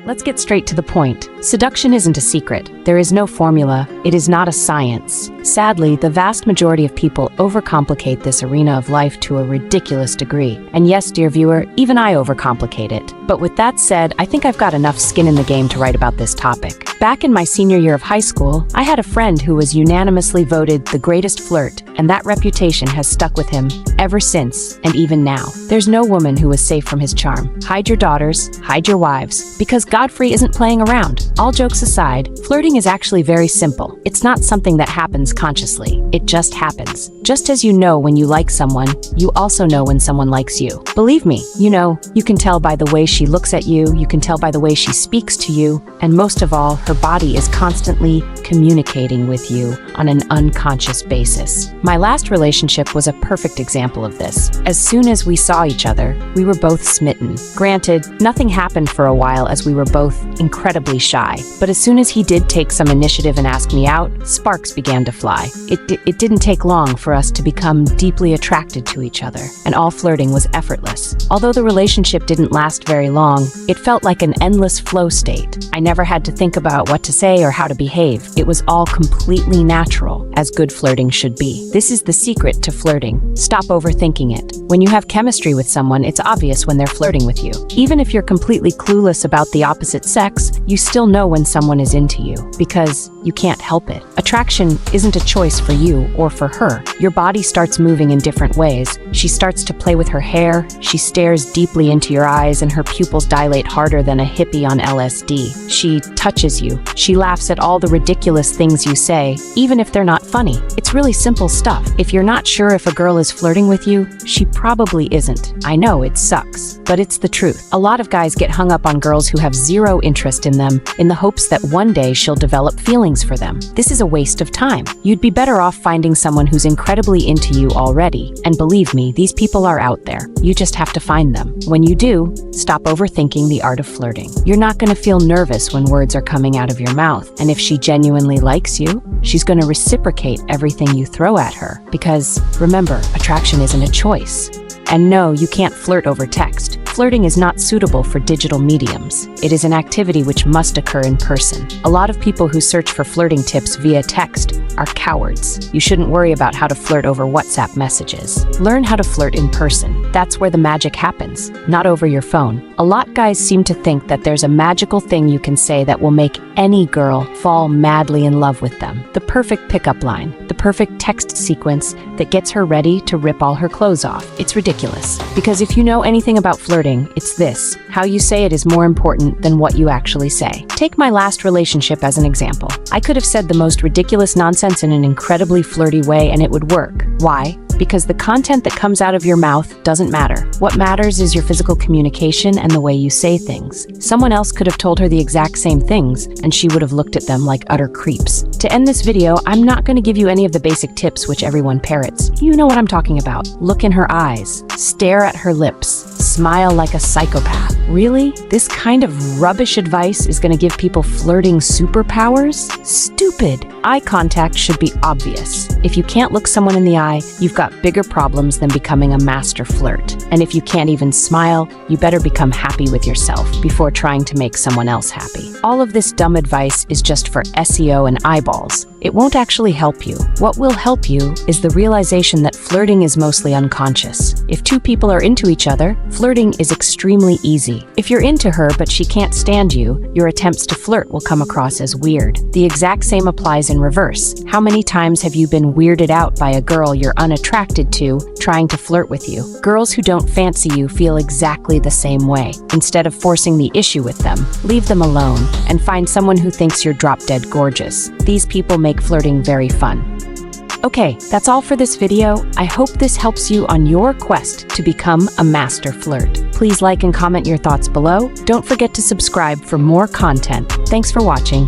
let's get straight to the point. Seduction isn't a secret. There is no formula. It is not a science. Sadly, the vast majority of people overcomplicate this arena of life to a ridiculous degree. And yes, dear viewer, even I overcomplicate it. But with that said, I think I've got enough skin in the game to write about this topic. Back in my senior year of high school, I had a friend who was unanimously voted the greatest flirt, and that reputation has stuck with him ever since, and even now. There's no woman who was safe from his charm. Hide your daughters, hide your wives, because Godfrey isn't playing around. All jokes aside, flirting is actually very simple. It's not something that happens consciously. It just happens. Just as you know when you like someone, you also know when someone likes you. Believe me, you can tell by the way she looks at you, you can tell by the way she speaks to you, and most of all, her body is constantly communicating with you on an unconscious basis. My last relationship was a perfect example of this. As soon as we saw each other, we were both smitten. Granted, nothing happened for a while as we were both incredibly shy, but as soon as he did take some initiative and ask me out, sparks began to fly. It didn't take long for us to become deeply attracted to each other, and all flirting was effortless. Although the relationship didn't last very long, it felt like an endless flow state. I never had to think about what to say or how to behave. It was all completely natural, as good flirting should be. This is the secret to flirting. Stop overthinking it. When you have chemistry with someone, it's obvious when they're flirting with you. Even if you're completely clueless about the opposite sex, you still know when someone is into you, because you can't help it. Attraction isn't a choice for you or for her. Your body starts moving in different ways. She starts to play with her hair, she stares deeply into your eyes, and her pupils dilate harder than a hippie on LSD. She touches you. She laughs at all the ridiculous things you say, even if they're not funny. It's really simple stuff. If you're not sure if a girl is flirting with you, she probably isn't. I know, it sucks, but it's the truth. A lot of guys get hung up on girls who have zero interest in them, in the hopes that one day she'll develop feelings for them. This is a waste of time. You'd be better off finding someone who's incredibly into you already. And believe me, these people are out there. You just have to find them. When you do, stop overthinking the art of flirting. You're not going to feel nervous when words are coming out of your mouth. And if she genuinely likes you, she's going to reciprocate everything you throw at her. Because remember, attraction isn't a choice. And no, you can't flirt over text. Flirting is not suitable for digital mediums. It is an activity which must occur in person. A lot of people who search for flirting tips via text are cowards. You shouldn't worry about how to flirt over WhatsApp messages. Learn how to flirt in person. That's where the magic happens, not over your phone. A lot of guys seem to think that there's a magical thing you can say that will make any girl fall madly in love with them. The perfect pickup line, the perfect text sequence that gets her ready to rip all her clothes off. It's ridiculous. Because if you know anything about flirting, it's this: how you say it is more important than what you actually say. Take my last relationship as an example. I could have said the most ridiculous nonsense in an incredibly flirty way and it would work. Why? Because the content that comes out of your mouth doesn't matter. What matters is your physical communication and the way you say things. Someone else could have told her the exact same things, and she would have looked at them like utter creeps. To end this video, I'm not going to give you any of the basic tips which everyone parrots. You know what I'm talking about. Look in her eyes. Stare at her lips. Smile like a psychopath. Really? This kind of rubbish advice is going to give people flirting superpowers? Stupid. Eye contact should be obvious. If you can't look someone in the eye, you've got bigger problems than becoming a master flirt. And if you can't even smile, you better become happy with yourself before trying to make someone else happy. All of this dumb advice is just for SEO and eyeballs. It won't actually help you. What will help you is the realization that flirting is mostly unconscious. If two people are into each other, flirting is extremely easy. If you're into her but she can't stand you, your attempts to flirt will come across as weird. The exact same applies in reverse. How many times have you been weirded out by a girl you're unattracted to trying to flirt with you? Girls who don't fancy you feel exactly the same way. Instead of forcing the issue with them, leave them alone and find someone who thinks you're drop-dead gorgeous. These people make flirting very fun. Okay, that's all for this video. I hope this helps you on your quest to become a master flirt. Please like and comment your thoughts below. Don't forget to subscribe for more content. Thanks for watching.